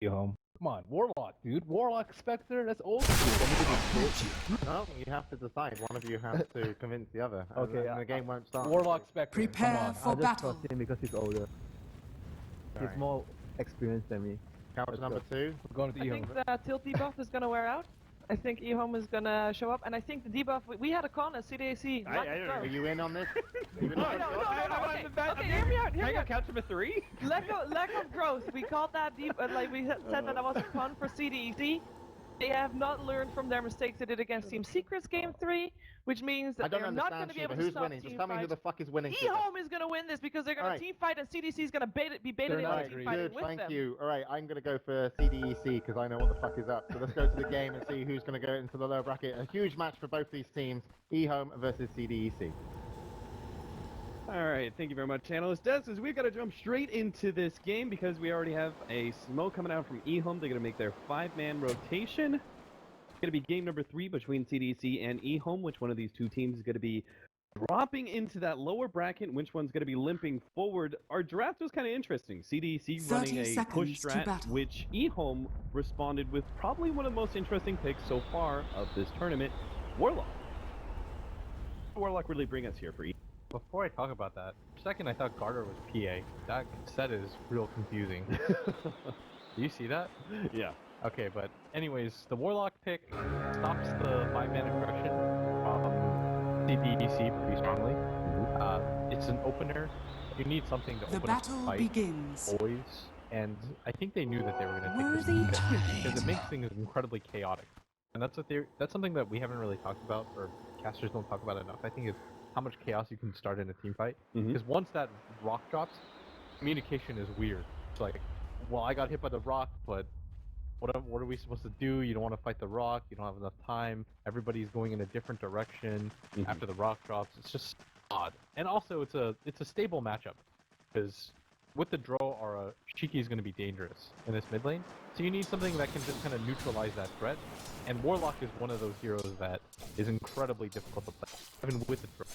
Ehome. Come on, Warlock, dude. Warlock Spectre, that's old school. No, you have to decide. One of you has to convince the other. Okay, and the game won't start. Warlock Spectre. Prepare come on. for I just battle. trust him because he's older. Alright. He's more experienced than me. Couch number 2. We're going with I Ehome. think the tilt debuff is gonna wear out. I think Ehome is gonna show up, and I think the debuff we had a con at CDEC. Are you in on this? You in No, on no, this? no, okay, hear me out, hear me out. couch number 3? Lack of growth. We called that like we said that was a con for CDEC. They have not learned from their mistakes they did against Team Secrets Game 3, which means I that don't they're not going understand, to be Shiva. able to Who's stop winning? Just team tell me who fights. the fuck is winning. Shiva. Ehome is going to win this because they're going Alright. to team fight, and CDC is going to be baited into not team agree. fighting Good, with thank them. you. Alright, I'm going to go for CDEC because I know what the fuck is up. So let's go to the game and see who's going to go into the lower bracket. A huge match for both these teams. Ehome versus CDEC. Alright, thank you very much, Analyst Desses. We've got to jump straight into this game because we already have a smoke coming out from Ehome. They're going to make their 5-man rotation. It's going to be game number 3 between CDC and Ehome. Which one of these two teams is going to be dropping into that lower bracket? Which one's going to be limping forward? Our draft was kind of interesting. CDC running 30 a push seconds to strat, battle. which Ehome responded with probably one of the most interesting picks so far of this tournament, Warlock. Warlock really bring us here for Ehome. Before I talk about that, for a second I thought Garter was PA. That set is real confusing. Do you see that? Yeah. Okay, but anyways, the Warlock pick stops the 5-man aggression from CDEC pretty strongly. It's an opener. You need something to The open up the battle fight begins. always, and I think they knew that they were going to take Worthy this tribute. because it makes things incredibly chaotic. And that's something that we haven't really talked about, or casters don't talk about enough. I think is how much chaos you can start in a team fight. Because once that rock drops, communication is weird. It's like, well, I got hit by the rock, but what are we supposed to do? You don't want to fight the rock. You don't have enough time. Everybody's going in a different direction after the rock drops. It's just odd. And also, it's a stable matchup because with the draw aura, Shiki is going to be dangerous in this mid lane. So you need something that can just kind of neutralize that threat. And Warlock is one of those heroes that is incredibly difficult to play, even with the draw.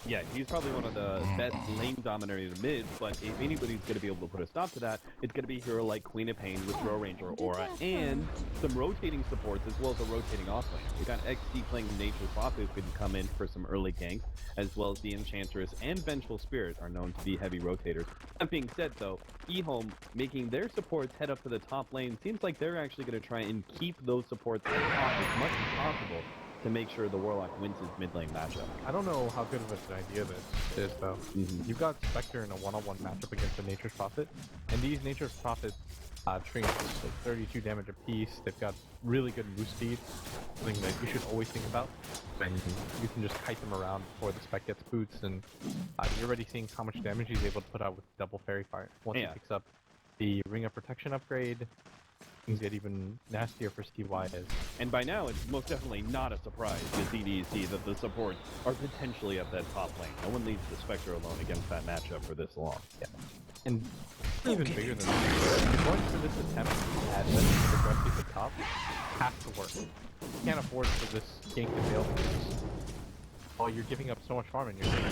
Yeah, he's probably one of the best lane dominators in mid, but if anybody's going to be able to put a stop to that, it's going to be a hero like Queen of Pain with Throw Ranger Aura and some rotating supports as well as a rotating offlane. We got XD playing Nature's Prophet who can come in for some early ganks, as well as the Enchantress and Vengeful Spirit are known to be heavy rotators. That being said, though, Ehome making their supports head up to the top lane seems like they're actually going to try and keep those supports at the top as much as possible to make sure the Warlock wins his mid lane matchup. I don't know how good of an idea this is, though. You've got Spectre in a one-on-one matchup against the Nature's Prophet, and these Nature's Prophet trees like 32 damage apiece. They've got really good move speed, something that you should always think about. And you can just kite them around before the Spec gets boots, and you're already seeing how much damage he's able to put out with double Fairy Fire. Once he picks up the Ring of Protection upgrade, things get even nastier for CYs. And by now, it's most definitely not a surprise to CDC that the supports are potentially at that top lane. No one leaves the Spectre alone against that matchup for this long. Yeah. And even bigger than that, going for this attempt at the progressive at the top has to work. You can't afford for this gank to fail because, well, you're giving up so much farm in your game.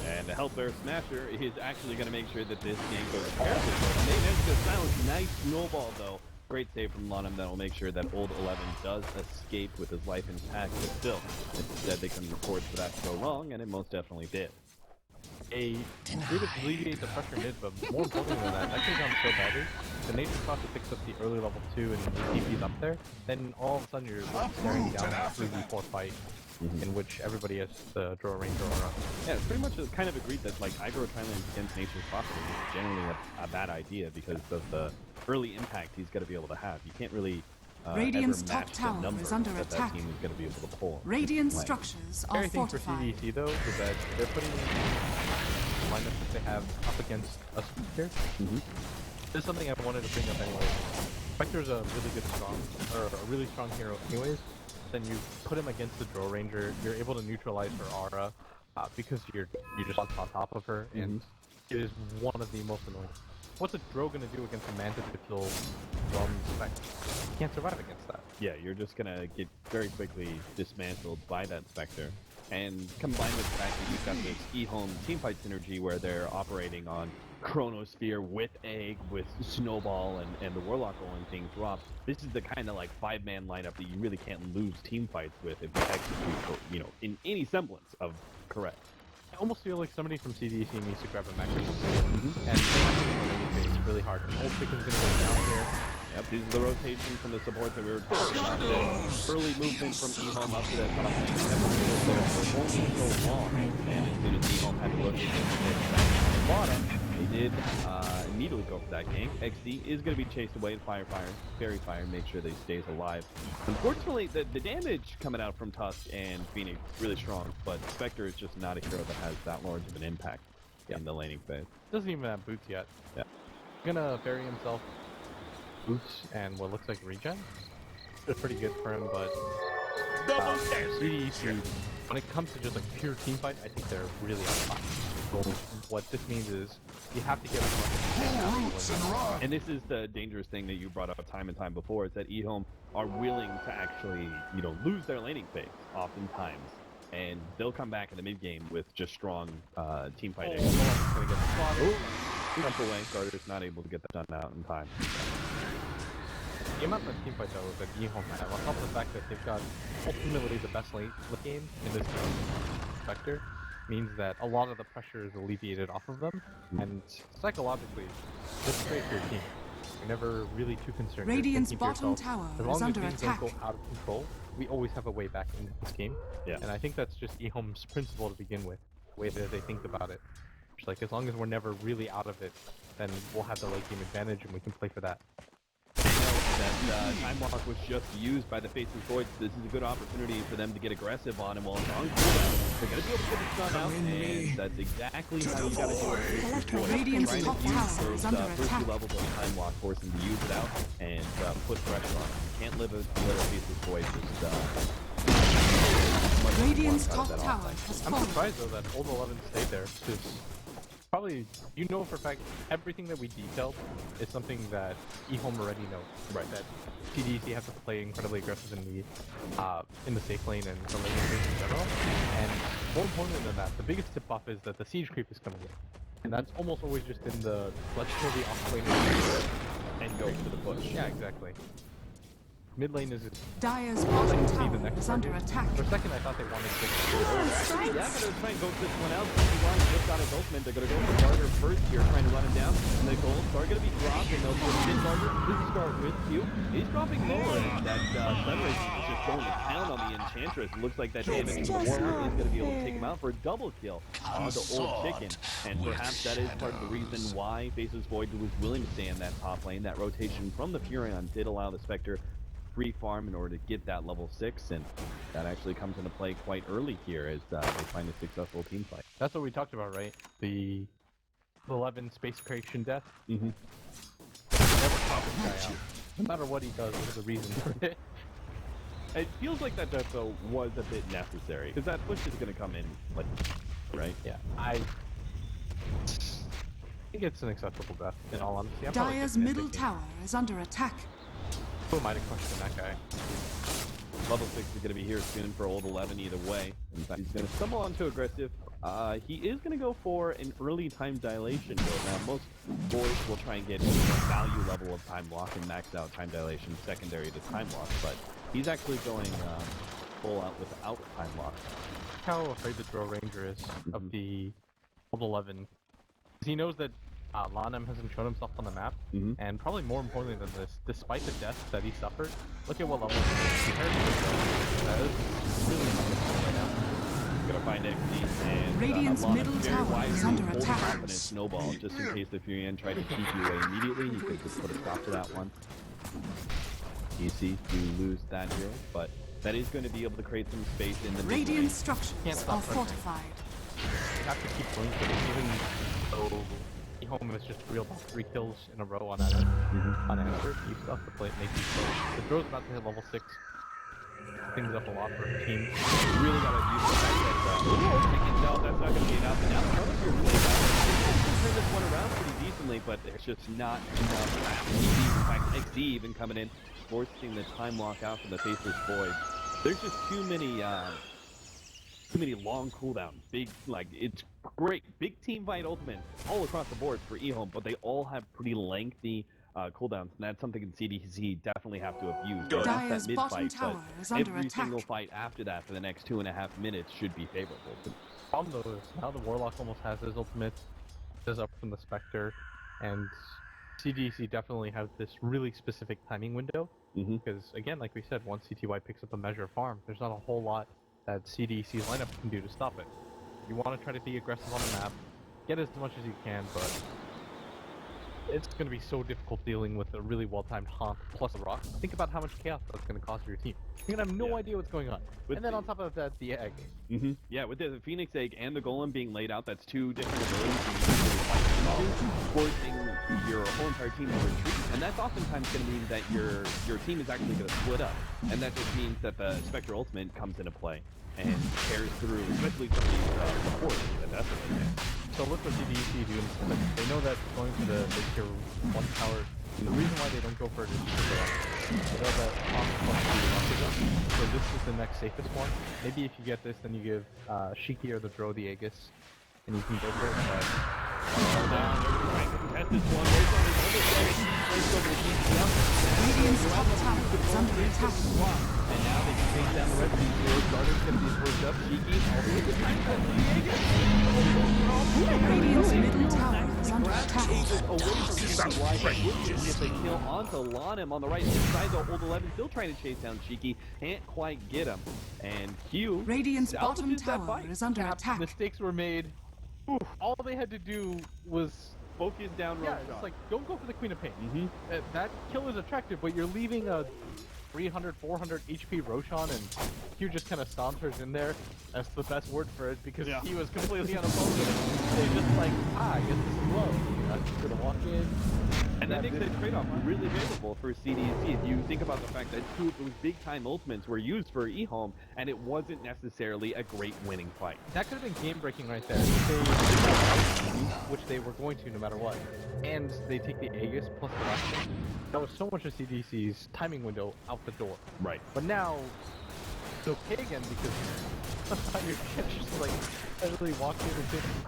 And the Hellbear Smasher is actually going to make sure that this gank goes carefully. And they managed to silence. Nice snowball, though. Great save from Lonham that'll make sure that Old 11 does escape with his life intact, but still, instead they couldn't afford for that to go wrong, and it most definitely did. They did alleviate the pressure mid, but more importantly than that, that goes down so badly. The Nature's Prophet picks up the early level 2 and the TP's up there, then all of a sudden you're staring down a 3v4 fight in which everybody has the Draw Ranger aura. Yeah, it's pretty much kind of agreed that like aggro tri-lanes against Nature's Prophet is generally a bad idea because of the early impact he's going to be able to have. You can't really Radiant's ever top match tower the numbers is under that attack. that team is going to be able to pull. Radiant Like, structures are Scary thing for fortified. CDC though is that they're putting lineups that they have up against a Spectre. This is something I wanted to bring up anyway. Spectre's a really strong hero anyways. Then you put him against the Draw Ranger, you're able to neutralize her aura because you're just on top of her, and it is one of the most annoying. What's a Drow gonna do against a Manta to kill from Spectre? You can't survive against that. Yeah, you're just going to get very quickly dismantled by that Spectre. And combined with the fact that you've got this Ehome teamfight synergy where they're operating on Chronosphere with Egg, with Snowball, and the Warlock rolling things drop, this is the kind of like 5-man lineup that you really can't lose team fights with if you execute, you know, in any semblance of correct. I almost feel like somebody from CDEC needs to grab a mech and it's really hard. Old Chicken's gonna go down here. Yep, these are the rotations from the support that we were talking about. The early movement from Ehome up to that top lane. There for only so long, and as soon as Ehome had to rotate the bottom, they did immediately go for that gank. XD is going to be chased away to Fire, Fairy Fire, make sure that he stays alive. Unfortunately, the damage coming out from Tusk and Phoenix is really strong, but Spectre is just not a hero that has that large of an impact in the laning phase. Doesn't even have boots yet. Yeah. Gonna bury himself. Boots and what looks like regen. It's pretty good for him, but CDEC, when it comes to just like pure team fight, I think they're really on top. So what this means is you have to get as much as you can. And this is the dangerous thing that you brought up time and time before, is that Ehome are willing to actually, you know, lose their laning phase oftentimes. And they'll come back in the mid game with just strong team fighting. Gonna get the jump away. Garter's not able to get that done out in time. The amount of team fight though that Ehome have, on top of the fact that they've got ultimately the best late game in this sector, means that a lot of the pressure is alleviated off of them, and psychologically, it's great for your team. You're never really too concerned. Radiant's bottom tower is under things attack. don't go out of control, we always have a way back into this game. Yeah. And I think that's just Ehome's principle to begin with, the way that they think about it. It's like, as long as we're never really out of it, then we'll have the late game advantage and we can play for that. That time lock was just used by the Faceless Void. This is a good opportunity for them to get aggressive on him while it's on cooldown. They're going to be able to get the stun out, and that's exactly how you got to do it. Faceless Void. Radiant's Trying top to use tower those is under first attack. 2 levels of time lock, force him to use it out and put pressure on him. Can't live with little Faceless Void. Radiant's top tower has I'm fallen. surprised though that Old 11 stayed there, because probably, you know for a fact, everything that we detailed is something that Ehome already knows. Right. That CDEC has to play incredibly aggressive in the safe lane and the lane phase in general. And more important than that, the biggest tip-off is that the siege creep is coming in. And that's almost always just in the, let's kill the off lane and go for the push. Yeah, exactly. Mid lane is Dire's bottom tower is under attack. For a second I thought they wanted to Actually, yeah, they're trying to go this one out. One just got his ultimate. They're going to go for Garter first here, trying to run him down. And the golds are going to be dropped, and they'll put in Garter. This is start with Q. He's dropping lower, and that Sunrise is just going to town on the Enchantress. It looks like that damage to the Warlock is going to be able to take him out for a double kill on the Old Chicken. And perhaps that is part of the reason why Faceless Void was willing to stay in that top lane. That rotation from the Furion did allow the Spectre free farm in order to get that level 6, and that actually comes into play quite early here as they find a successful team fight. That's what we talked about, right? The 11 space creation death. Mm-hmm. Never stop this guy out. No matter what he does, there's a reason for it. It feels like that death though was a bit necessary, because that push is going to come in, like, right? Yeah, I think it's an acceptable death, in all honesty. I'm probably Dire's just middle nitpicking. tower is under attack. Who am I to question that guy? Level 6 is going to be here soon for Old 11 either way. In fact, he's going to stumble onto aggressive. He is going to go for an early time dilation build. Now, most boys will try and get a value level of time lock and max out time dilation secondary to time lock, but he's actually going full out without time lock. Look how afraid the Drill Ranger is of the Old 11. He knows that Lanem hasn't shown himself on the map, and probably more importantly than this, despite the deaths that he suffered, look at what level he is compared to himself. That is really not right now. Gonna find XD and Radiant's Lanem middle very tower wisely is under hold attack. confident snowball just in case the Furion tried to keep you away immediately. He could just put a stop to that one. Easy to lose that hero, but that is going to be able to create some space in the mid lane. Radiant structures Can't stop are pressing. fortified. You have to keep blinking, even though Ehome has just reeled off 3 kills in a row unanswered. You still have to play it, make these plays. The throw's about to hit level 6. Things up a lot for a team. You really gotta use the fact that no, that's not gonna be enough. And now part of your play back, turn this one around pretty decently, but there's just not enough. In fact, XD even coming in, forcing the time lock out from the Faceless Void. There's just too many too many long cooldowns. Big, like, it's great. Big team fight ultimates all across the board for Ehome, but they all have pretty lengthy cooldowns, and that's something in CDC definitely have to have used. Right? Dire's That's that bottom mid-fight, tower but is under every attack. single fight after that for the next 2.5 minutes should be favorable. Problem though is now the Warlock almost has his ultimate, is up from the Spectre, and CDC definitely has this really specific timing window. Because again, like we said, once CTY picks up a measure of farm, there's not a whole lot that CDC's lineup can do to stop it. You want to try to be aggressive on the map, get as much as you can, but it's going to be so difficult dealing with a really well-timed haunt plus a rock. Think about how much chaos that's going to cause for your team. You're going to have no idea what's going on. And then on top of that, the egg. Yeah, with the Phoenix Egg and the Golem being laid out, that's two different abilities you can really fight into, forcing your whole entire team to retreat. And that's oftentimes going to mean that your team is actually going to split up. And that just means that the Spectre Ultimate comes into play and tears through, especially some of these supports. Definitely. So look what CDEC do instead. They know that going to the tier 1 tower, the reason why they don't go for it is because they know that so this is the next safest one. Maybe if you get this, then you give Shiki or the Dro the Aegis, and you can go for it, but... Radiant's top tower is under attack. And now they can take down the rest of these heroes. Darter's going to be first up. Shiki also with the Radiant's middle tower is under attack. away from CTY. If they kill onto Lanem on the right side, though, Old 11 still trying to chase down Shiki. Can't quite get him. And Q Radiant's bottom salvages that tower fight. is under attack. Mistakes were made. All they had to do was... Focus down road it's shot. like, don't go for the Queen of Pain. That kill is attractive, but you're leaving a 300, 400 HP Roshan, and Q just kind of saunters in there. That's the best word for it, because he was completely unopposed. They just like, I guess this is love. I'm just gonna walk in. And that makes the trade-off really favorable for CDEC. If you think about the fact that two of those big-time ultimates were used for Ehome, and it wasn't necessarily a great winning fight. That could have been game-breaking right there. Which they were going to no matter what. And they take the Aegis plus the Rocket. That was so much of CDC's timing window out the door. Right. But now, it's okay again because you're just like casually walking in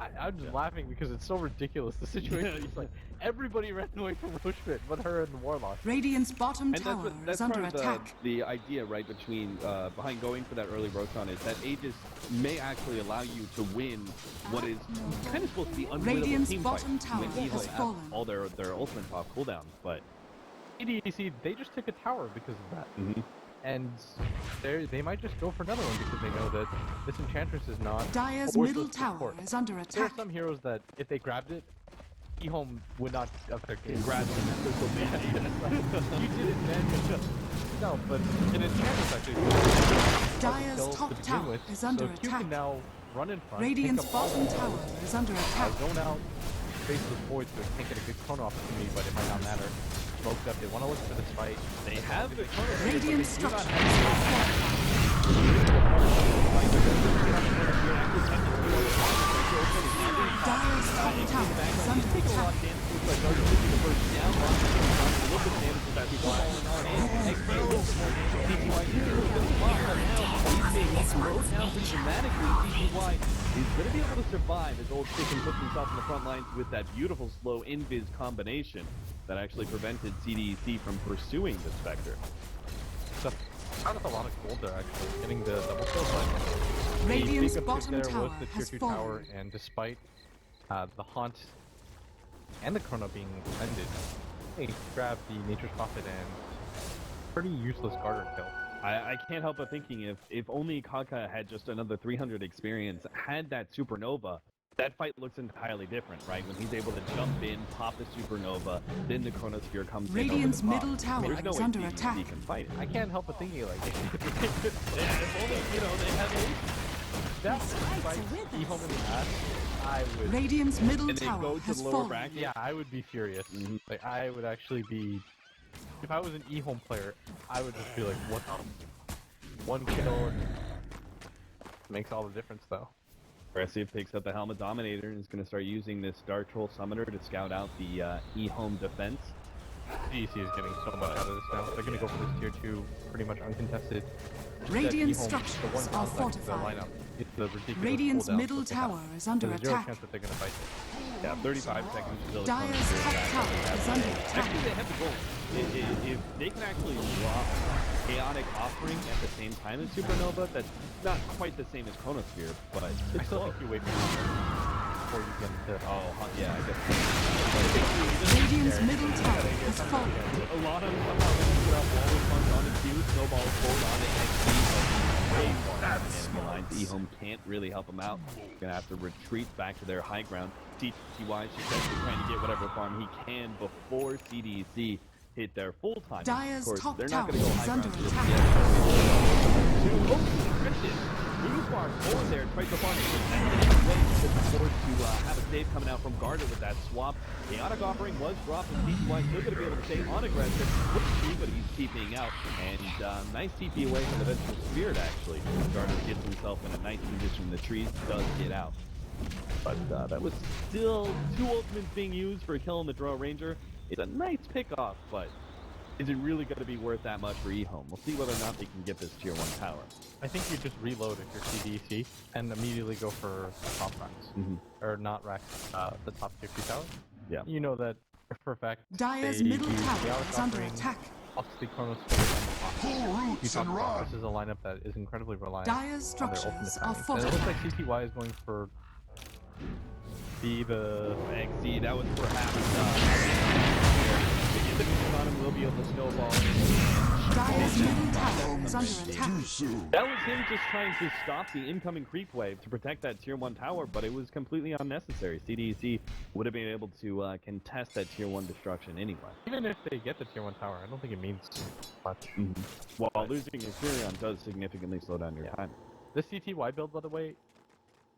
and I'm just laughing because it's so ridiculous. The situation is like everybody ran away from Roshpit but her and the Warlock. Radiant's bottom And tower that's is under part of attack. the idea, right, between behind going for that early Roshan is that Aegis may actually allow you to win what is kind of supposed to be unwinnable Radiant's team bottom fights tower when has Ehome have fallen. all their ultimates off cooldowns, but CDEC, they just took a tower because of that. And they might just go for another one because they know that this Enchantress is not... Dire's a middle worthless tower support. is under There are attack. some heroes that, if they grabbed it, Ehome would not affect it. grab them and crystal You did it, man. No, but an Enchantress actually... Dire's kills top to begin tower with, is under so Q attack. can now run in front, Radiant's pick up all bottom the tower is under attack. zone out, face those voids, so they can't get a good chrono opportunity, but it might not matter. Smoked up, they want to look for this fight. They have the chrono. Radiant structures are Dire's top tower is under attack. He's going to be able to survive as Old Chicken puts himself in the front lines with that beautiful slow invis combination that actually prevented CDEC from pursuing the Spectre. So, kind of a lot of gold there, actually, getting the double kill, but Radiant's the big bottom uptick there tower was the tier has 2 tower, fallen. and despite the Haunt and the Chrono being ended, they grabbed the Nature's Prophet and pretty useless Garter kill. I can't help but thinking if only Kaka had just another 300 experience, had that Supernova, that fight looks entirely different, right? When he's able to jump in, pop the Supernova, then the Chronosphere comes Radiant's in over the top. middle tower There's no is way under CDEC attack. can fight it. I can't help but thinking like, If only, they had that fight Ehome in the ass, I would... Radiant's middle and they tower go to has the lower fallen. bracket. Yeah, I would be furious. Like, I would actually be... If I was an Ehome player, I would just be like, what the... One kill makes all the difference, though. Aggressive picks up the Helmet Dominator and is going to start using this Dark Troll Summoner to scout out the Ehome defense. CDEC is getting so much out of this now. They're gonna go for this tier 2, pretty much uncontested. Radiant Ehome, structures the one are downside to the fortified. lineup is the ridiculous Radiant's cooldowns middle that they have. tower is under There's zero attack. chance that they're gonna fight this. Yeah, 35 seconds until Dire's top tower is under attack. Actually, they have the goal. If they can actually drop Chaotic Offering at the same time as Supernova, that's not quite the same as Chronosphere, but I it's still close. think you wait before you get into. Yeah, I guess. Radiant's middle tower has fallen. A lot of them somehow managed to put out wall response on the Q, snowball forward on the XP, but way far down the enemy lines. Ehome can't really help them out. Gonna have to retreat back to their high ground. CTY is just trying to get whatever farm he can before CDEC hit their full time. Dire's Of course, top they're not tower gonna go is high under ground just attack. yet. Ubar forward there, tried to farm it. Way to force to have a save coming out from Garda with that swap. Chaotic Offering was dropped, and CTY still going to be able to stay on aggressive. But he's TPing out, and nice TP away from the Vengeful Spirit, actually. Garda gets himself in a nice position. The trees does get out. But that was still 2 ultimates being used for a kill on the Draw Ranger. It's a nice pickoff, but is it really going to be worth that much for Ehome? We'll see whether or not they can get this tier 1 tower. I think you just reload if you're CDEC and immediately go for top racks. Or not racks, the top tier 2 tower. Yeah. You know that for a fact. Dire's they middle use tower Chaotic is under Offering, attack. Obviously, Chronos This is a lineup that is incredibly reliant Dire's on their ultimate structures are timing. And it looks like fortified. CTY is going for the XC, that was perhaps the mission on him will be able to snowball. Dire's middle tower is under attack. That was him just trying to stop the incoming creep wave to protect that tier 1 tower, but it was completely unnecessary. CDEC would have been able to contest that tier 1 destruction anyway. even if they get the tier 1 tower, I don't think it means much. While losing Infurion does significantly slow down your time. This CTY build, by the way,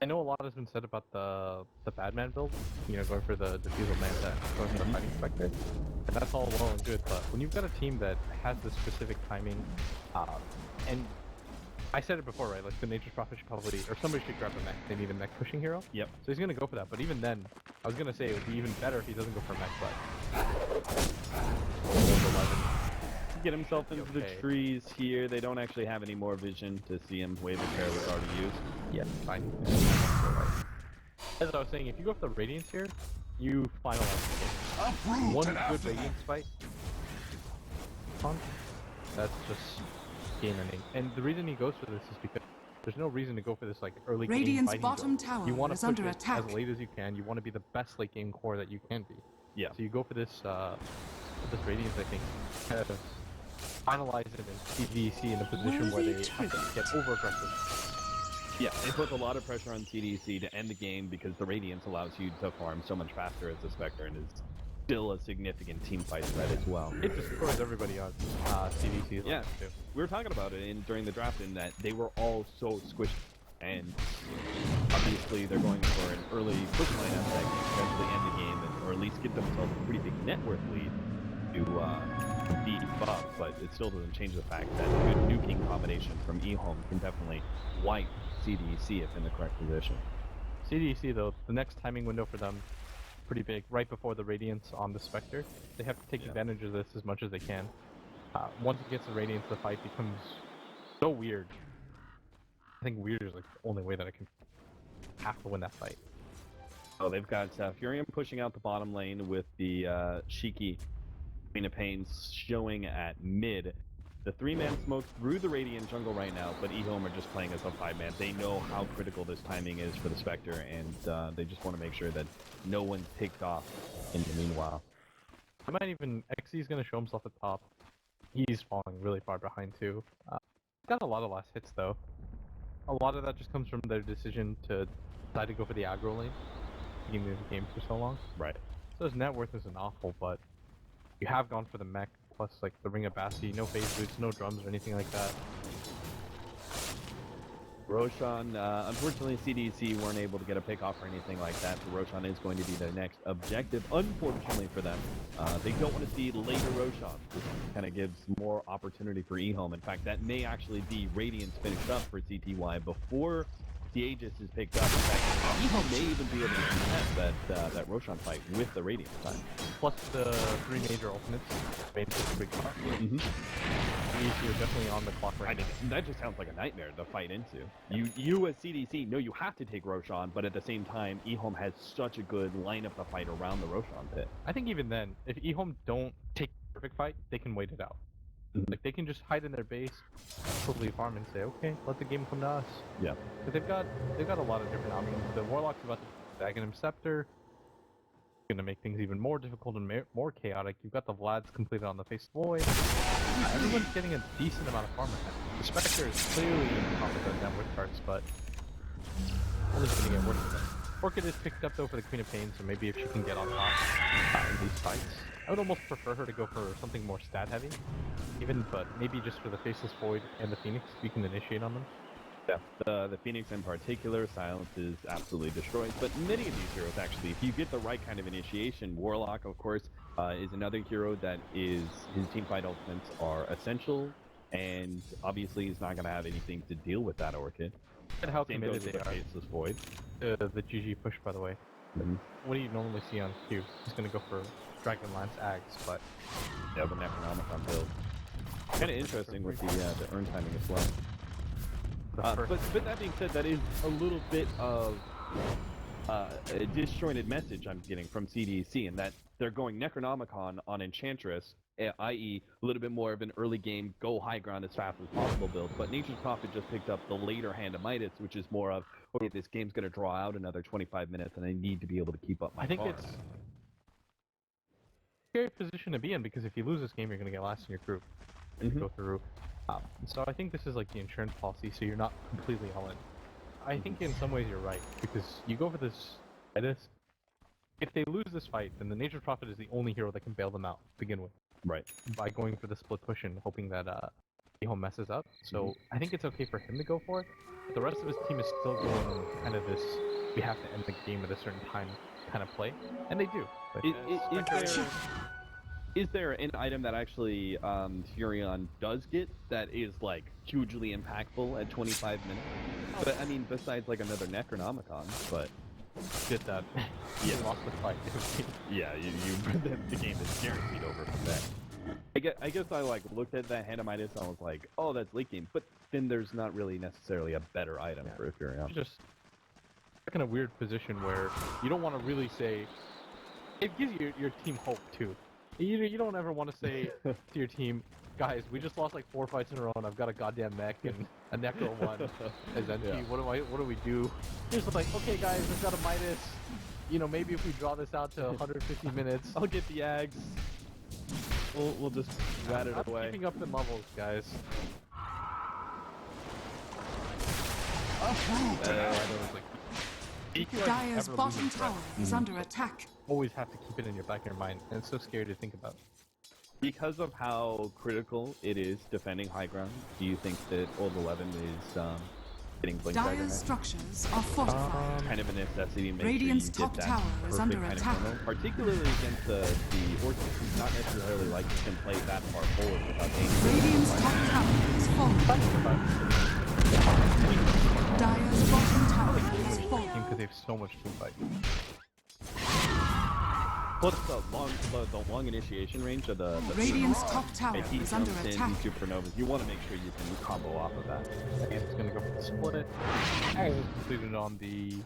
I know a lot has been said about the Badman build, you know, going for the Defusal Manta, going for Fighting Spectre, and that's all well and good, but when you've got a team that has this specific timing, and I said it before, right, like the Nature's Prophet should probably, or somebody should grab a mech, they need a mech pushing hero. Yep. So he's gonna go for that, but even then, I was gonna say it would be even better if he doesn't go for mech, but... 11. Get himself into the Okay. trees here. They don't actually have any more vision to see him. Wave of Terror was already used. Yeah, fine. As I was saying, if you go for the Radiance here, you finalize the game. One good Radiance fight, that's just game ending. And the reason he goes for this is because there's no reason to go for this like early game Radiant's fighting bottom build. tower You want is to push under it attack. as late as you can. You want to be the best late game core that you can be. Yeah. So you go for this Radiance, I think, kind of finalize it and CDEC in a position where they have to get over aggressive. Yeah, it puts a lot of pressure on CDEC to end the game because the Radiance allows you to farm so much faster as a Spectre and is still a significant team fight threat as well. It destroys everybody on CDEC's Yeah. lineup too. We were talking about it during the draft in that they were all so squished, and obviously they're going for an early push lineup that can eventually end the game or at least give themselves a pretty big net worth lead to beat Buff, but it still doesn't change the fact that a good nuking combination from Ehome can definitely wipe CDEC if in the correct position. CDEC though, the next timing window for them, pretty big, right before the Radiance on the Spectre. They have to take advantage of this as much as they can. Once it gets the Radiance, the fight becomes so weird. I think weird is like the only way that I can have to win that fight. Oh, they've got Furion pushing out the bottom lane with the Shiki Queen of Pains showing at mid. The 3-man smoke through the Radiant jungle right now, but Ehome are just playing as a 5-man. They know how critical this timing is for the Spectre, and they just want to make sure that no one's picked off in the meanwhile. I might even... XC's going to show himself at top. He's falling really far behind too. Got a lot of last hits though. A lot of that just comes from their decision to decide to go for the aggro lane, being in the game for so long. Right. So his net worth isn't awful, but you have gone for the mech, plus like the Ring of Bassi, no phase boots, no drums or anything like that. Roshan, unfortunately CDEC weren't able to get a pick off or anything like that, so Roshan is going to be their next objective, unfortunately for them. They don't want to see later Roshan. This kind of gives more opportunity for Ehome. In fact, that may actually be Radiance finished up for CTY before Aegis is picked up. In fact, Ehome may even be able to contest that Roshan fight with the Radiant side. Plus the 3 major ultimates made such a big cost. You're definitely on the clock right I mean, that just sounds like a nightmare to fight into. You as CDC know you have to take Roshan, but at the same time, Ehome has such a good lineup to fight around the Roshan pit. I think even then, if Ehome don't take the perfect fight, they can wait it out. Like, they can just hide in their base, totally farm and say, okay, let the game come to us. Yeah. But they've got a lot of different options. The Warlock's about to Dagenham Scepter. Going to make things even more difficult and more chaotic. You've got the Vlads completed on the Face Void. Everyone's getting a decent amount of farm ahead. The Spectre is clearly in top of those downward cards, but only going to get worse with it. Orchid is picked up though for the Queen of Pain, so maybe if she can get on top in these fights. I would almost prefer her to go for something more stat heavy, but maybe just for the Faceless Void and the Phoenix, you can initiate on them. Yeah, the Phoenix in particular, silence is absolutely destroyed. But many of these heroes, actually, if you get the right kind of initiation, Warlock, of course, is another hero that his teamfight ultimates are essential, and obviously he's not going to have anything to deal with that Orchid. And how Same committed goes with they the are. Faceless Void. The GG push, by the way. What do you normally see on Q? He's going to go for Dragon Lance Ags, but Yeah, the Necronomicon build. Kind of interesting with the earn timing as well. But that being said, that is a little bit of a disjointed message I'm getting from CDEC, in that they're going Necronomicon on Enchantress, i.e. a little bit more of an early game, go high ground as fast as possible build, but Nature's Prophet just picked up the later hand of Midas, which is more of, okay, this game's going to draw out another 25 minutes and I need to be able to keep up my I think farm. it's a scary position to be in, because if you lose this game, you're going to get last in your group. And you go through. So I think this is like the insurance policy, so you're not completely all in. I think in some ways you're right, because you go for this Midas. If they lose this fight, then the Nature's Prophet is the only hero that can bail them out to begin with. Right. By going for the split push and hoping that Ehome messes up. So I think it's okay for him to go for it. But the rest of his team is still going on kind of this, we have to end the game at a certain time kind of play. And they do. Is there an item that actually Furion does get that is like hugely impactful at 25 minutes? But I mean, besides like another Necronomicon, but get that. Yeah, lost the fight. Yeah, the game is guaranteed over from there. I guess I like looked at that Hand of Midas and I was like, oh, that's late game. But then there's not really necessarily a better item for a Furion. Just stuck in a weird position where you don't want to really say. It gives your team hope too. You don't ever want to say to your team, guys, we just lost like 4 fights in a row and I've got a goddamn mech and a Necro 1 as NP. Yeah. What do we do? You're just like, okay guys, we've got a Midas. You know, maybe if we draw this out to 150 minutes. I'll get the Ags. We'll just rat it away. I'm keeping up in levels, guys. Dire's bottom tower is under attack. Always have to keep it in your back of your mind, and it's so scary to think about. Because of how critical it is defending high ground, do you think that Old 11 is getting Blink Dagger Dire's next? structures are fortified. Kind of a necessity to make Radiant's sure you top get that tower is perfect under kind attack. of promo, particularly against the Orchid, who's not necessarily like you can play that far forward without aiming. Radiant's top tower is falling. Dire's bottom tower is falling. Because they have so much team fight. Plus the long initiation range of the Radiant's top tower and he is under jumps in, attack. he supernovas. You want to make sure you can combo off of that. It's gonna go for the split. Completed on the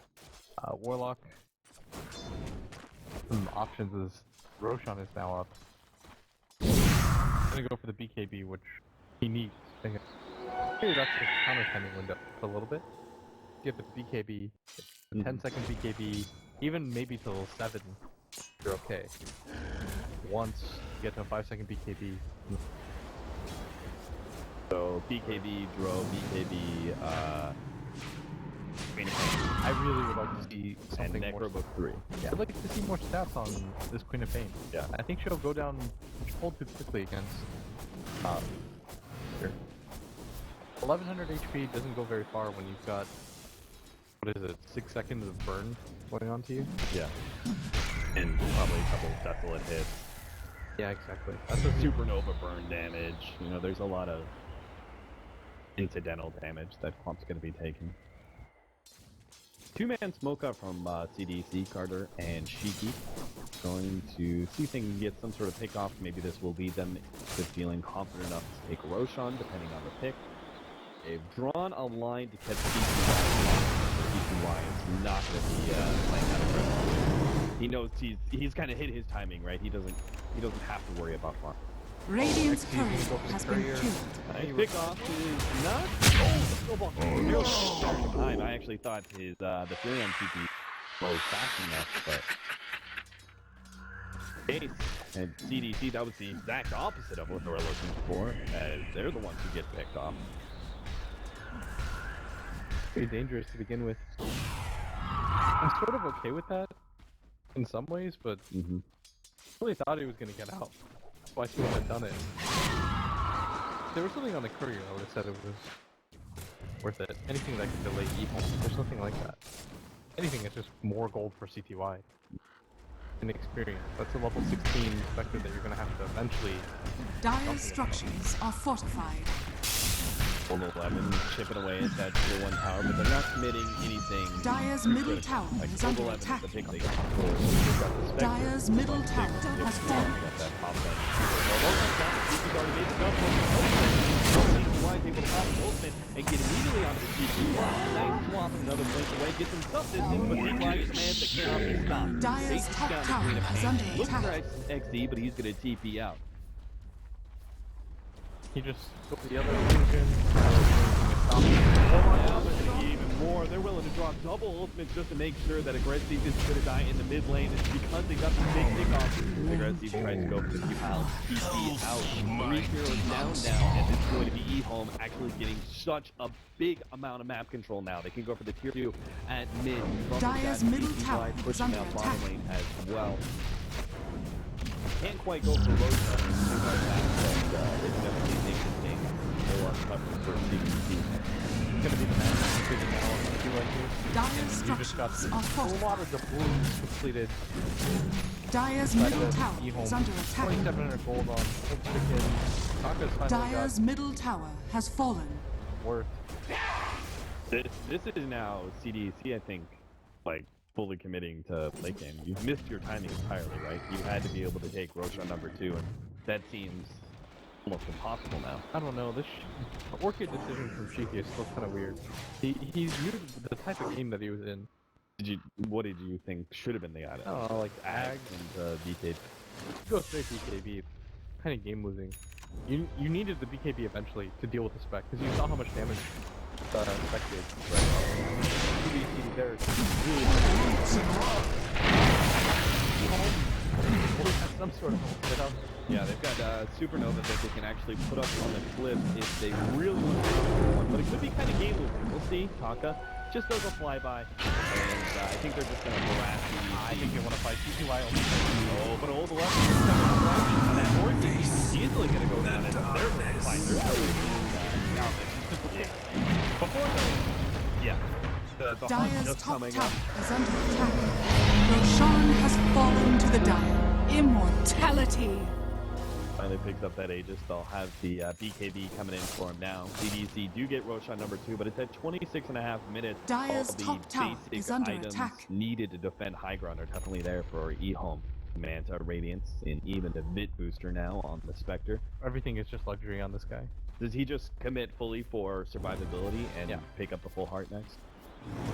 Warlock. Some options is Roshan is now up. Gonna go for the BKB, which he needs. Maybe that's his counter timing window a little bit. Get the BKB, 10-second BKB, even maybe till 7. You're okay. Once you get to a 5-second BKB. So BKB, Dro, BKB, Queen of Pain, I really would like to see and something more. Necrobook 3. Yeah, I'd like to see more stats on this Queen of Pain. Yeah. I think she'll go down hold too quickly against here. 1100 HP doesn't go very far when you've got, what is it, 6 seconds of burn going on to you? Yeah. And probably a couple of desolate hits. Yeah, exactly. That's a supernova burn damage. You know, there's a lot of incidental damage that Quamp's going to be taking. Two-man smoke up from CDEC, Carter, and Shiki. Going to see if they can get some sort of pick off. Maybe this will lead them to feeling confident enough to take Roshan, depending on the pick. They've drawn a line to catch CTY. CTY is not going to be playing that aggressive. He knows he's kind of hit his timing, right? He doesn't have to worry about far. Radiant's courier has been killed. Nice pick off is not. Oh, snowball. Time. I actually thought his the Fury on TP was fast enough, but. Ace and CDC, that was the exact opposite of what they were looking for, as they're the ones who get picked off. Pretty dangerous to begin with. I'm sort of okay with that in some ways, but I really thought he was going to get out. That's why he wouldn't have done it. If there was something on the courier, I would have said it was worth it. Anything that could delay Ehome, there's nothing like that. Anything is just more gold for CTY. An experience. That's a level 16 specter that you're going to have to eventually... Dire's structures are fortified. Full 11, chipping away at that tier 1 tower, but they're not committing anything. Dire's middle tower like is under 11 attack. is the pick they got for Dire's middle tower has fallen. That top lane. Able to pop the ultimate and get immediately onto the TP. Nice swap, another blink away, get some stuff distance, but T-Fly commands that cannot be stopped. Dire's top tower is under Looks attack. nice XD, but he's gonna TP out. He just took the other illusion. Oh, now they're gonna get even more. They're willing to drop double ultimates just to make sure that Aggressive isn't gonna die in the mid lane. It's because they got the big kickoff. Aggressive tries to go for the Q-Pal. TP out. 3 heroes down now, and it's going to be Ehome actually getting such a big amount of map control now. They can go for the tier 2 at mid. Dire's middle tower is pushing under out attack. bottom lane as well. Can't quite go for Roshan and things like that, but it's definitely interesting. A lot of coverage for CDC. It's going to be the match decision now on the 2 like this. Dire's You just got structures are a lot fortified. of the blues completed. Dire's By middle the tower Ehome. is under attack. 2700 gold on freaking Taka's finally Dire's middle tower has fallen. got worth. This is now CDC, I think, like, fully committing to late game. You've missed your timing entirely, right? You had to be able to take Roshan number 2, and that seems almost impossible now. I don't know, this Orchid decision from Shiki is still kind of weird. He's new to the type of game that he was in. What did you think should have been the item? I don't know, like Ag Ag, and BK. go straight BKB. Kind of game losing. You needed the BKB eventually to deal with the spec, because you saw how much damage the spec did. CDC there is really has some sort of setup. Yeah, they've got Supernova that they can actually put up on the cliff if they really want to go for one. But it could be kind of game losing. We'll see. Taka just does a flyby, and I think they're just going to harass CDC. I think they want to fight CTY. Oh, but all the left is coming right, and that Orchid is easily going to go down, and they're going to fight. They're going to before the hunt Dire's just top coming tower up. is under attack. Roshan has fallen to the Dire. Immortality. Finally picks up that Aegis. They'll have the BKB coming in for him now. CDC do get Roshan number 2, but it's at 26.5 minutes. Dire's All the top tower basic is under items attack. needed to defend high ground are definitely there for Ehome. Manta, Radiance, and even the bit booster now on the Spectre. Everything is just luxury on this guy. Does he just commit fully for survivability and pick up the full heart next?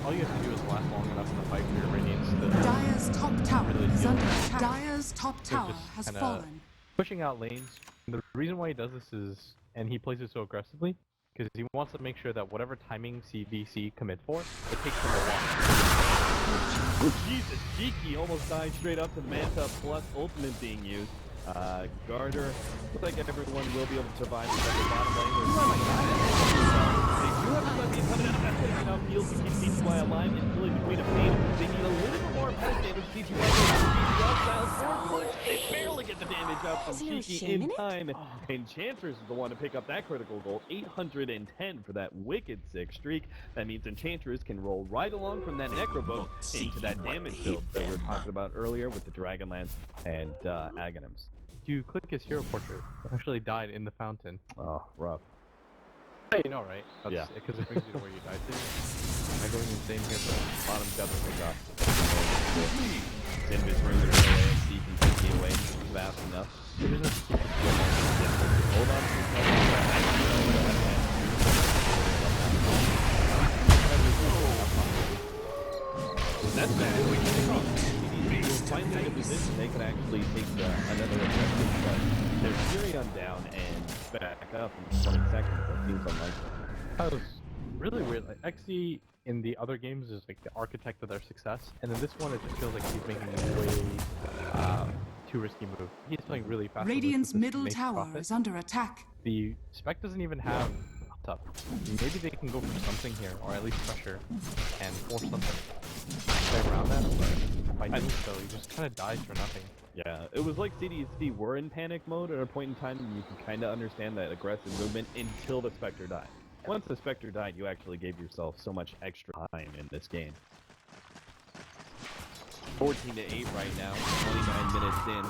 All you have to do is last long enough in the fight for your Radiance to Dire's top tower really is deal under with attack. Dire's top tower just has kinda- fallen. pushing out lanes. The reason why he does this is, and he plays it so aggressively, because he wants to make sure that whatever timing CDC commit for, it takes them a while. Jesus, Jiki almost died straight up to the Manta plus ultimate being used. Garter, looks like everyone will be able to survive because the bottom lane was they do have a Sunday coming out. That's going to be enough heals to keep CTY alive until in between a pain. They need a little bit more attack damage. CTY they barely get the damage up from Kiki in time. Enchantress is the one to pick up that critical goal. 810 for that wicked 6 streak. That means Enchantress can roll right along from that Necrobook into that damage build that we were talking about earlier with the Dragonlance and Aghanims. If you click his hero portrait, it actually died in the fountain. Oh, rough. You know, right? Yeah. Because it brings you to where you died to. Am I going insane here? Bottom's got the pick off. In this room, there's no way he can take me away fast enough. Hold on. That's bad. Finally in a position they can actually take another objective, but they're Furion down and back up in 20 seconds. That seems unlikely. That was really weird. Like XE in the other games is like the architect of their success, and in this one it just feels like he's making a way too risky move. He's playing really fast. Radiant's middle tower is under attack. The spec doesn't even have top. Maybe they can go for something here, or at least pressure and force something. Play around that, but by doing so, he just kind of dies for nothing. Yeah, it was like CDEC were in panic mode at a point in time, and you can kind of understand that aggressive movement until the Spectre died. Once the Spectre died, you actually gave yourself so much extra time in this game. 14-8 right now, 29 minutes in.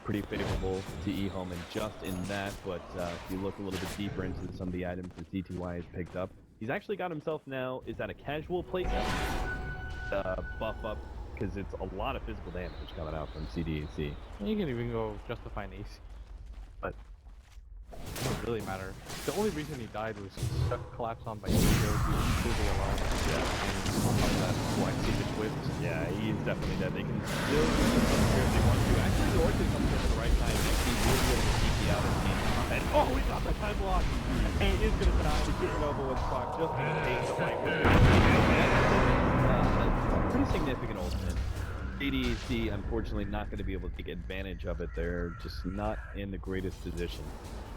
Pretty favorable to Ehome and just in that, but if you look a little bit deeper into some of the items that CTY has picked up, he's actually got himself now, is that a casual playset? Buff up, because it's a lot of physical damage coming out from CDEC. You can even go justify an AC, but it doesn't really matter. The only reason he died was stuck collapsed on by Hero, he was completely alone. Yeah, and on top of that, I see the whips. Yeah, he's definitely dead. They can still do something here if they want to. Actually, the Orchid comes in at the right time. He will be able to TP out his team. And oh, he got that time block! And he is going to die to get Nova with Spock just in case the fight was pretty significant ultimate. CDEC, unfortunately, not going to be able to take advantage of it. They're just not in the greatest position.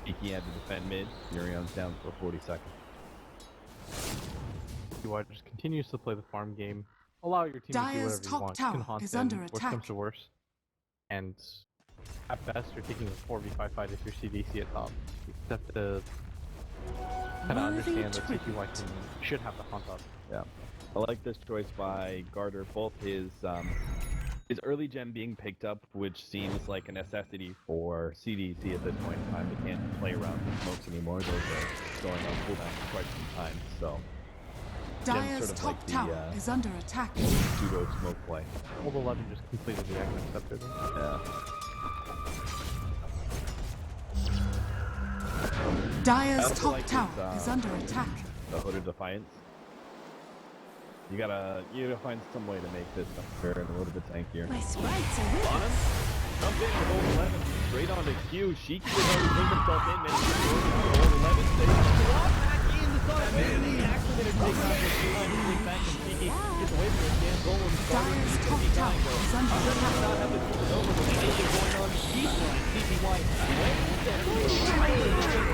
Iki had to defend mid. Furion's down for 40 seconds. CTY just continues to play the farm game. Allow your team Dire's to do whatever you want. top tower You can haunt is them, under worst attack. comes to worst. And at best, you're taking a 4v5 fight if you're CDC at top. You just have to kind of understand that CTY should have the hunt up. Yeah. I like this choice by Garter, both his early gem being picked up, which seems like a necessity for CDC at this point in time. They can't play around with smokes anymore. Those are going on cooldown for quite some time, so Dire's sort of top like the, tower is under attack. pseudo smoke play. Old 11 just completed the action accepted. Yeah. I Dire's also top like his, tower is under attack. The Hooded Defiance. You gotta find some way to make this fair and a little bit tankier. My sprites are with On him. Jump in with old 11. Straight on to Q. Shiki has already put himself in. Managed to old 11. They walk back in the side. He's actually gonna take out this behind. Take back and Shiki gets away from his stand. Golem starting Dire's to top take tower down. is under Does attack. not have the super over, but they are going on deep line. CTY.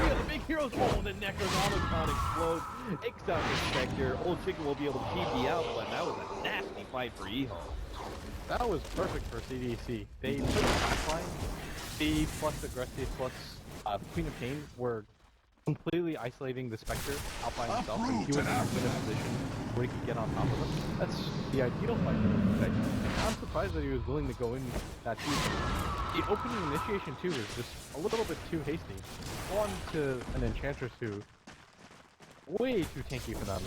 The big heroes roll, and then Necronomicon explodes. Takes out the Spectre. Old Chicken will be able to TP out, but that was a nasty fight for Ehome. That was perfect for CDC. They took the backline. The plus aggressive plus Queen of Pain were completely isolating the Spectre out by himself, and he was in a position where he could get on top of them. That's the ideal fight for him. I'm surprised that he was willing to go in that deep. The opening initiation too was just a little bit too hasty. On to an Enchantress who way too tanky for them.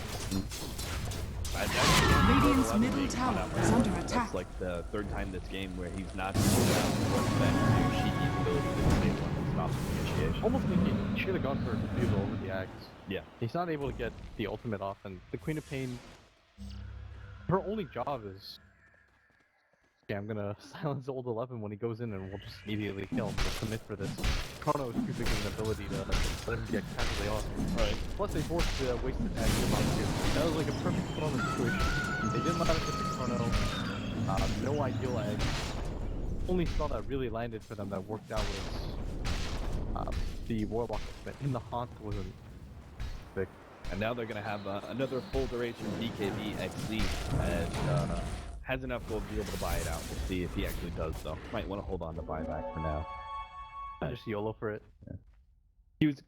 Radiant's middle tower is under attack. That's like the third time this game where he's not what's that Shiki's ability to disable and stop the initiation. Almost think he should have gone for a refusal over the axe. Yeah. He's not able to get the ultimate off, and the Queen of Pain, her only job is, okay, I'm gonna silence old 11 when he goes in, and we'll just immediately kill him. We'll commit for this. Chrono is too big of an ability to let him get casually off. Right. Plus, they forced the wasted action on too. That was like a perfect Chrono situation. They didn't let him get the Chrono. No ideal edge. Only spell that really landed for them that worked out was the Warlock, but in the Haunt wasn't big. And now they're going to have another full duration BKB XZ and has enough gold to be able to buy it out. We'll see if he actually does, though. Might want to hold on to buyback for now. Just YOLO for it. Yeah. He was.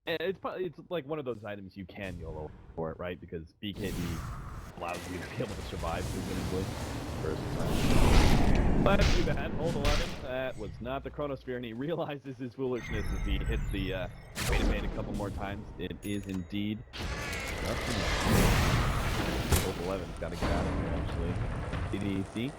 It's like one of those items you can YOLO for it, right? Because BKB allows you to be able to survive presumably. But too bad. Old 11. That was not the Chronosphere, and he realizes his foolishness as he hits the Beta Bane a couple more times. It is indeed. Double-11's got to get out of here, actually. CDEC.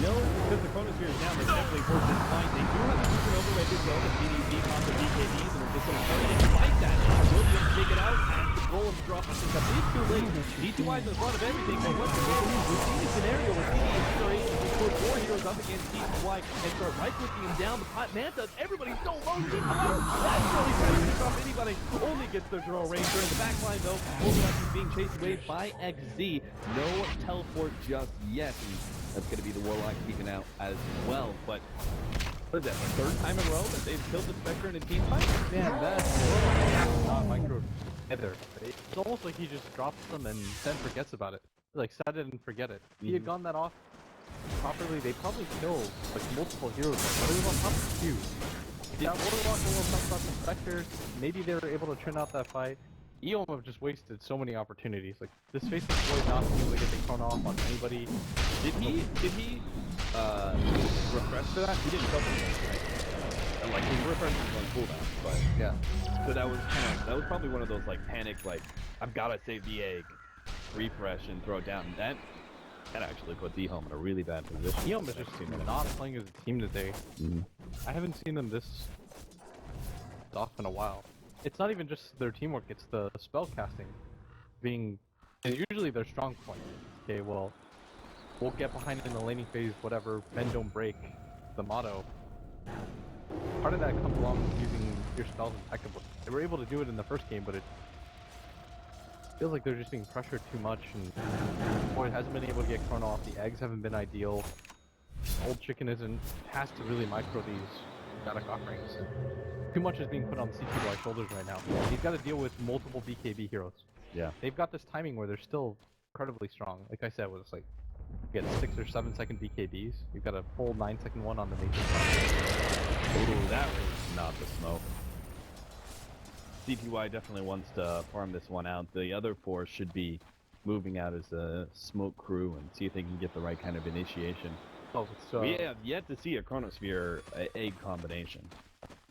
No, because the Chronosphere is down, that's definitely worth this fight. They do have a supernova ready to go. The CDEC caught the BKBs, and they're just going to turn and fight that. Will be able to take it out, and the goal is dropped. It's a bit too late. DTY's in front of everything, but what's the goal? We've seen a scenario where CDEC are able to put 4 heroes up against DTY and start right-clicking him down. The pot Mantas, everybody's so low. DTY, that's really trying to pick off anybody. Only gets the Drone Ranger in the back line, though. Overwatch is being chased away by XZ. No teleport just yet. That's going to be the Warlock peeking out as well. But what is that, the 3rd time in a row that they've killed the Spectre in a team fight? Man, that's not micro either. It's almost like he just drops them and then forgets about it. Like, set it and forget it. If he had gone that off properly, they probably killed like multiple heroes. But it was on top of Q. That Warlock almost talked about the Spectre. Maybe they were able to turn out that fight. Ehome have just wasted so many opportunities. Like, this face is really not being able to get the Chrono off on anybody. Did he refresh for that? He didn't double right? Like, he refreshed on cooldown, but Yeah. so that was probably one of those like panic, like, I've gotta save the egg, refresh and throw it down. That actually puts Ehome in a really bad position. Ehome is just not playing as a team today. I haven't seen them this off in a while. It's not even just their teamwork, it's the spell casting being is usually their strong point. Okay, well, we'll get behind in the laning phase, whatever, bend don't break, the motto. Part of that comes along with using your spells impeccably. They were able to do it in the first game, but it feels like they're just being pressured too much, and Boyd hasn't been able to get Chrono off. The eggs haven't been ideal. Old Chicken has to really micro these static offerings. Too much is being put on CTY shoulders right now. He's got to deal with multiple BKB heroes. Yeah. They've got this timing where they're still incredibly strong. Like I said, with like you get 6 or 7 second BKBs. You've got a full 9-second one on the major. Ooh, that was not the smoke. CTY definitely wants to farm this one out. The other 4 should be moving out as a smoke crew and see if they can get the right kind of initiation. Oh, so We have yet to see a Chronosphere egg combination.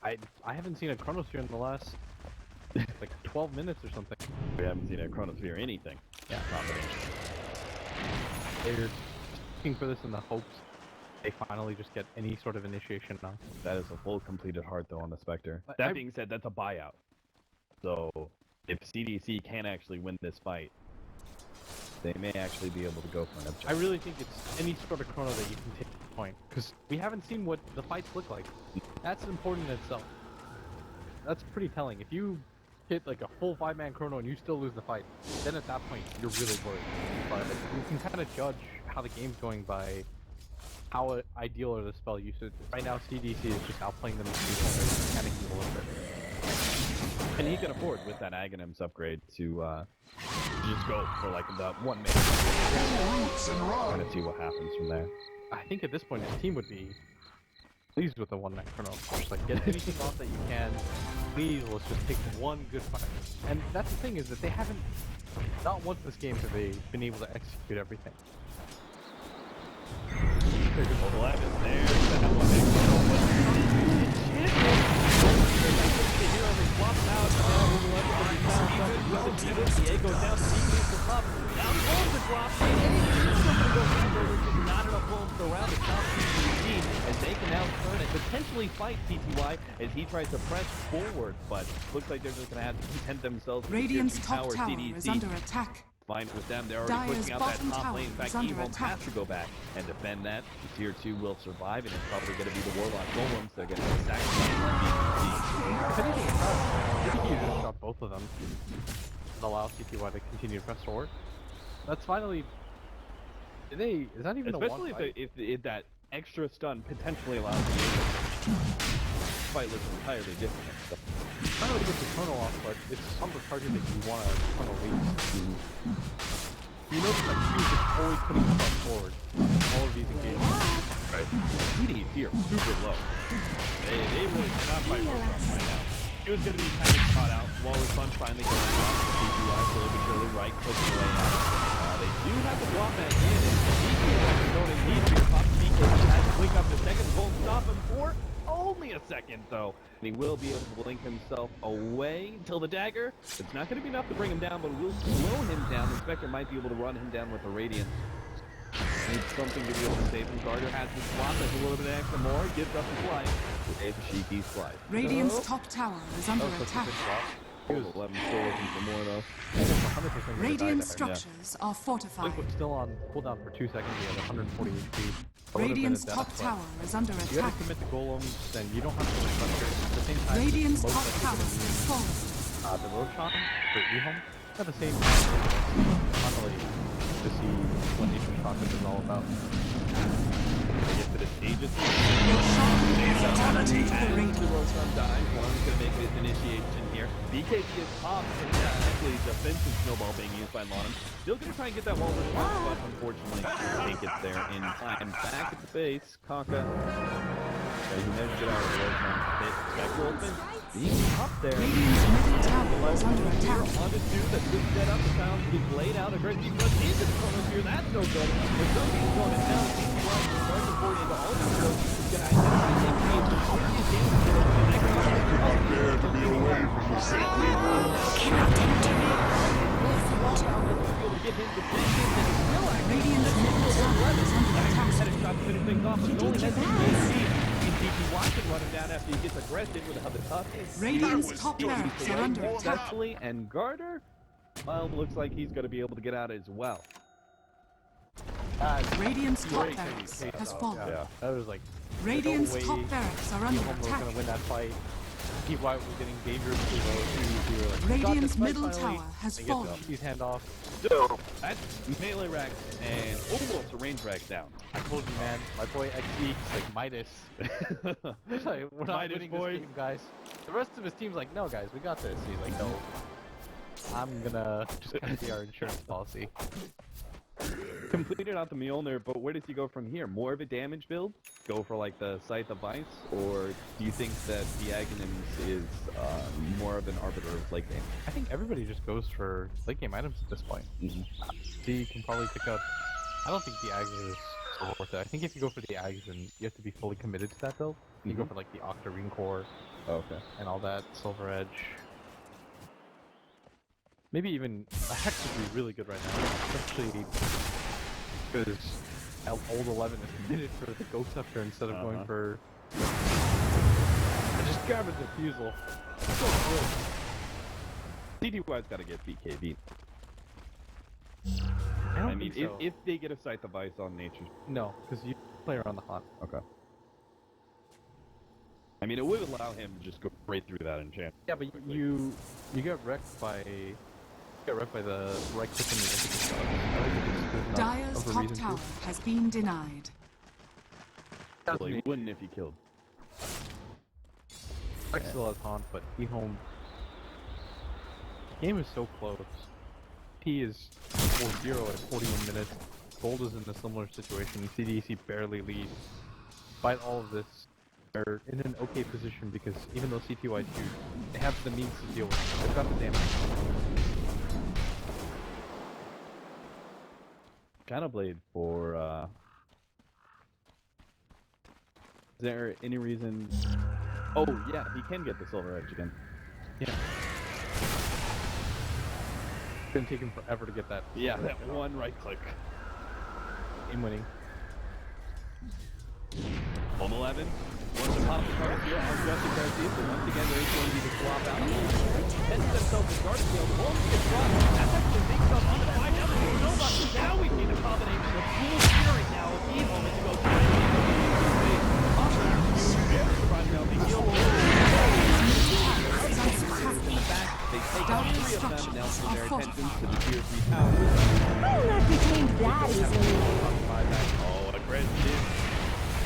I haven't seen a Chronosphere in the last like 12 minutes or something. We haven't seen a Chronosphere anything. Yeah. Combination. They're looking for this in the hopes they finally just get any sort of initiation now. That is a full completed heart though on the Spectre. But That being said, that's a buyout. So if CDC can actually win this fight, they may actually be able to go for an objective. I really think it's any sort of Chrono that you can take to the point, because we haven't seen what the fights look like. That's important in itself. That's pretty telling. If you hit like a full 5-man Chrono and you still lose the fight, then at that point you're really worried. But you can kind of judge how the game's going by how ideal are the spell usage. Right now CDC is just outplaying them and panicking a little bit. And he can afford with that Aghanims upgrade to just go for like the 1 minute. Kind of see what happens from there. I think at this point his team would be pleased with the 1-man Chrono. Just like get anything off that you can. Please, let's just take one good fight. And that's the thing, is that they haven't, not once this game have they been able to execute everything. Double-11 there. That one big the egg goes down, he the top. Down goes the drop. Not enough room to round the top CDC, as they can now turn and potentially fight CTY as he tries to press forward, but looks like they're just going to have to content themselves with Radiant's the top tower. tower CDC is under attack. fine with them. They're already Dire's pushing out that bottom top tower lane. In fact, is under Ehome attack. has to go back and defend that. The tier 2 will survive, and it's probably going to be the Warlock Golems. They're going to sacrifice If anything, I think you just shot both of them and allow CTY to continue to press forward. That's finally. Is that even especially a one fight? if that extra stun potentially allows the fight looks entirely different. Trying to get the chrono off, but it's some of the target that you want to chrono lead. You notice that Q is always putting himself forward in all of these engagements. Right. CDEC here, super low. They really cannot fight Roadrunner right now. He was going to be kind of caught out. Wall of Sun finally going off. The CGI slowly but surely right clicking away out. They do have to drop back in. And DQ is actually going in deep here. Pop DQ has to blink up the second. Won't stop him for. only a second, though. And he will be able to blink himself away until the dagger. It's not going to be enough to bring him down, but it will slow him down. The Spectre might be able to run him down with the Radiant. Needs something to be able to save him. Carter has the swap. That's a little bit extra more. Gives up his life. Save Shiki's life. Radiant's top tower is under attack. He was 11, still looking for more, though. 100% Radiant structures are fortified. Blink was still on cooldown for 2 seconds. He had 140 HP. Radiant's top tower is under You gotta attack. commit the golems, then you don't have to win Thunder. At the same time, Radiant's most top likely tower gonna is fallen. the Roshan for Ehome at the same time. Finally, to see what Nature Chocolate is all about. Get to the stages. Roshan is attacking the The Radiant. Roshan dies. One's going to make his initiation here. BKB is up, and actually defensive snowball being used by Lonham. Still going to try and get that wall response, but unfortunately can't get there in time. Back at the base, Kaka. He managed to get out of the Roshan pit. Spectral has been being up there. Radiant's middle tower is under attack. On the two that's been set up. The sound gets laid out. A great defense into the corner here. That's no good. There's no being going to town. Starting to pour into all these drills. He's going to identify him. Prepare to be away from the sacred wood. Radiant's middle tower is under attack. Had a shot to finish things off, but it only has DPY can run him down after he gets aggressive with a tough. Radiant's top barracks are under attack. Successfully, and Garter, well, looks like he's going to be able to get out as well. Radiant's top Great barracks case, has though. fallen. Yeah, that was like Radiant's no way top barracks are under Ehome was attack. gonna win that fight. Pete White was getting dangerously low. We were like, we got Radiant's this fight middle finally. tower has They get fallen. Shiki's handoff. So, that's melee rack and almost a range rack down. I told you, man. My boy XE, like Midas. He's like, we're not Midas, winning boys. this game, guys. The rest of his team's like, no, guys, we got this. He's like, no. I'm gonna just kind of be our insurance policy. Completed out the Mjolnir, but where does he go from here? More of a damage build? Go for like the Scythe of Ice? Or do you think that the Aghanims is more of an arbiter of late game? I think everybody just goes for late game items at this point. He can probably pick up. I don't think the Ags is so worth it. I think if you go for the Ags, then you have to be fully committed to that build. You go for like the Octarine Core Okay. and all that, Silver Edge. Maybe even a Hex would be really good right now, especially because old 11 is committed for the Ghost Scepter instead of going for just garbage refusal. So good. CDY's got to get BKB. I don't I mean, think so. if they get a Scythe of Ice on Nature's... No, because you play around the hunt. Okay. I mean, it would allow him to just go right through that enchant. Yeah, but you get wrecked by the right click in the impetus. I don't think it's good enough Dire's of a top reason to. tower has been denied. Well, he wouldn't if he killed. Rex still has haunt, but Ehome. The game is so close. He is 4-0 at 41 minutes. Gold is in a similar situation. CDEC barely leads. Despite all of this, they're in an okay position because even though CTY2, they have the means to deal with it. They've got the damage. Counterblade for, Is there any reason... Oh, yeah, he can get the Silver Edge again. Yeah. It's gonna take him forever to get that. Yeah, that one right click. Game winning. Home 11. Wants to pop the card here on Justin Garcia, but once again there is going to be the swap out. Defends themselves in guard field. Holmes gets dropped. That's actually big stuff on the fight. Now we see the combination of full fury now of Ehome to go through. They take out 3 of them and now turn their attention to the tier 3 towers. I will not be tamed that easily. Oh, aggressive.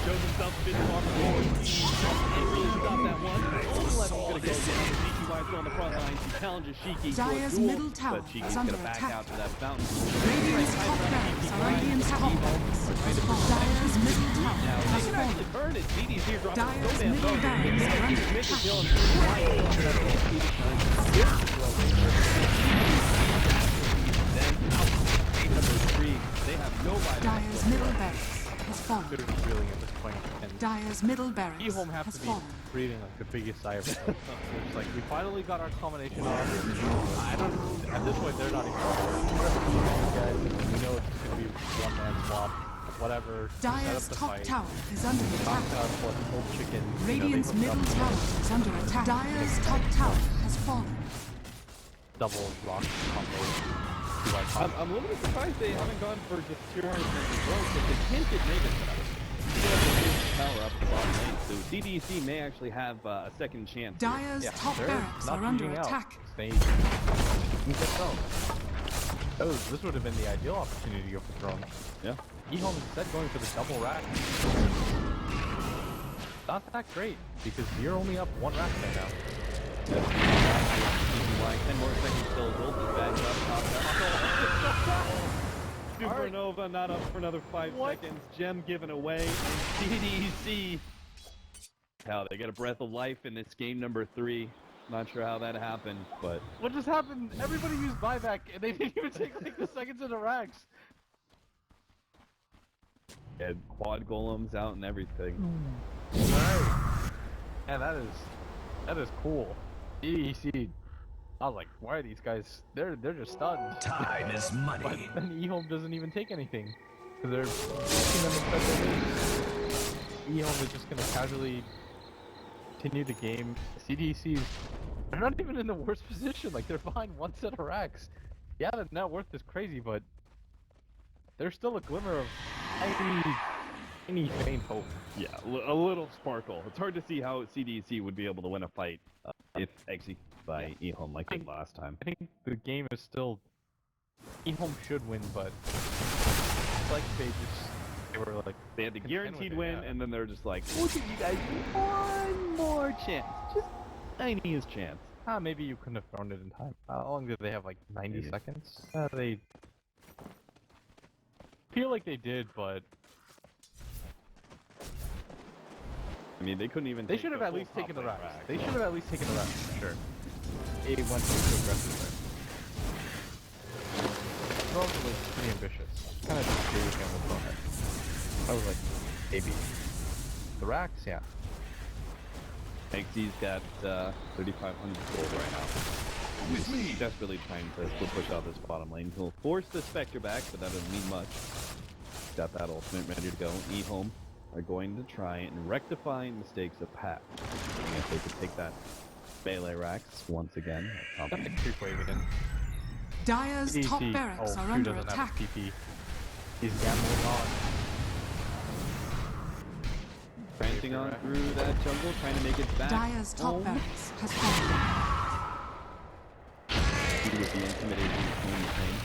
Shows himself a bit more forward. Can't really stop that one. Old 11's gonna go down. The CTY still on the front lines. He challenges Shiki for a Dire's duel, middle tower but Shiki's is gonna under back attack. out to that fountain. Radiant's top barracks are Radiant's top barracks. Dire's middle tower Now, they has can fallen. actually burn it. CD's here dropping Dire's so damn middle low. barracks are under Make a kill attack. and then out. Number 3. They have nobody. Dire's middle barracks has fallen. They're just reeling at this point. And Dire's middle barracks Ehome have has to be fallen. breathing like the biggest sigh of relief. They're just like, we finally got our combination off. I don't. At this point, they're not even. Guys, we know it's just gonna be one man swap. Whatever. Dire's set up the top fight. tower is under Knock attack. out what old chicken. Radiant's you know, they middle hooked up tower is under attack. Dire's top tower has fallen. double rock combo. I'm a little bit surprised they haven't gone for just pure as well, because they hinted maybe power up the bottom lane. So CDEC may actually have a second chance. Dire's top they're barracks not are under losing out. attack. They this would have been the ideal opportunity to go for throne. Yeah. Ehome instead going for the double rack. Not that great, because you're only up one rack right now. Like 10 more seconds till Gold is back up. Supernova not up for another 5 seconds. Gem given away. And CDEC. How they get a breath of life in this game number 3. Not sure how that happened, but What just happened? Everybody used buyback, and they didn't even take like the seconds in the racks. had quad golems out and everything. Right. Yeah, that is cool. CDEC. I was like, why are these guys? They're just stunned. Time is money. But then Ehome doesn't even take anything because they're pushing them in special moves. Ehome is just gonna casually continue the game. CDEC's they're not even in the worst position. Like they're behind one set of racks. Yeah, the net worth is crazy, but there's still a glimmer of any faint hope. Yeah, a little sparkle. It's hard to see how CDEC would be able to win a fight if executed by Ehome like they last time. I think the game is still Ehome should win, but it's like they were like They had the guaranteed win, yeah. and then they're just like, we'll give you guys one more chance. Just tiniest chance. Maybe you couldn't have thrown it in time. How long did they have? Like 90 seconds? They feel like they did, but I mean, they couldn't even. they take should have the at full least top taken the lane racks. rack. They should have at least taken the racks for sure. They went too aggressive there. Rose was pretty ambitious. Kind of disagree with him with Bonehead. I was like, maybe. The racks, yeah. XZ's got 3,500 gold right now. With me. Desperately trying to still push out this bottom lane. He'll force the Spectre back, but that doesn't mean much. Got that ultimate ready to go. Ehome are going to try and rectify mistakes of past. And if they could take that melee racks once again. Got the creep wave again. Dire's top CDEC. barracks are Q under doesn't attack. have TP. He's gambling on. Prancing on through that jungle, trying to make it back Dire's top home. barracks has fallen. With the intimidating thing.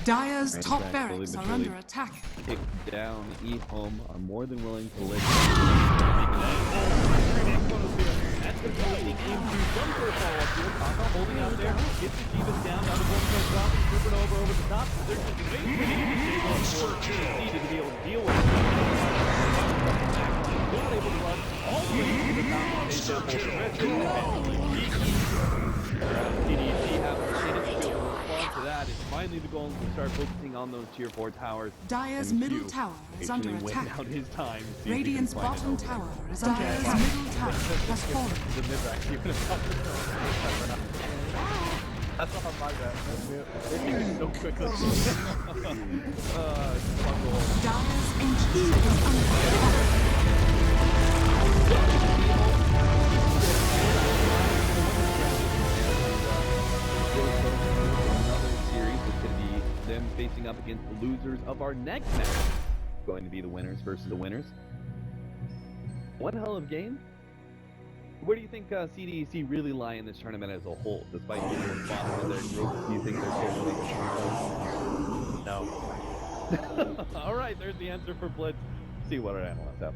Dire's Right, top back barracks slowly are but under surely. attack. Kick down. Ehome are more than willing to live. That's the leading aim to jump for a follow-up here. Kaka holding out there, gets the Divas down, now the one comes off, and Supernova over the top. They're just waiting for CDEC to be able to deal with it. Not able to run all the way to the top of the CDEC have the chance to be able to respond to that. It's finally the goal to start focusing on those tier 4 towers. Dire's And middle Q tower is under patiently waiting attack. out his time. to see if he can Radiant's find an bottom opening. tower is under attack. Dire's middle tower has fallen. The mid-rack even if that's not my bad. They did it so quickly. Dire's ancient is under attack. Another series is going to be them facing up against the losers of our next match. Going to be the winners versus the winners. One hell of a game. Where do you think CDEC really lie in this tournament as a whole, despite being the bottom of their group? Do you think they're capable? No. All right, there's the answer for Blitz. See what our analysts have.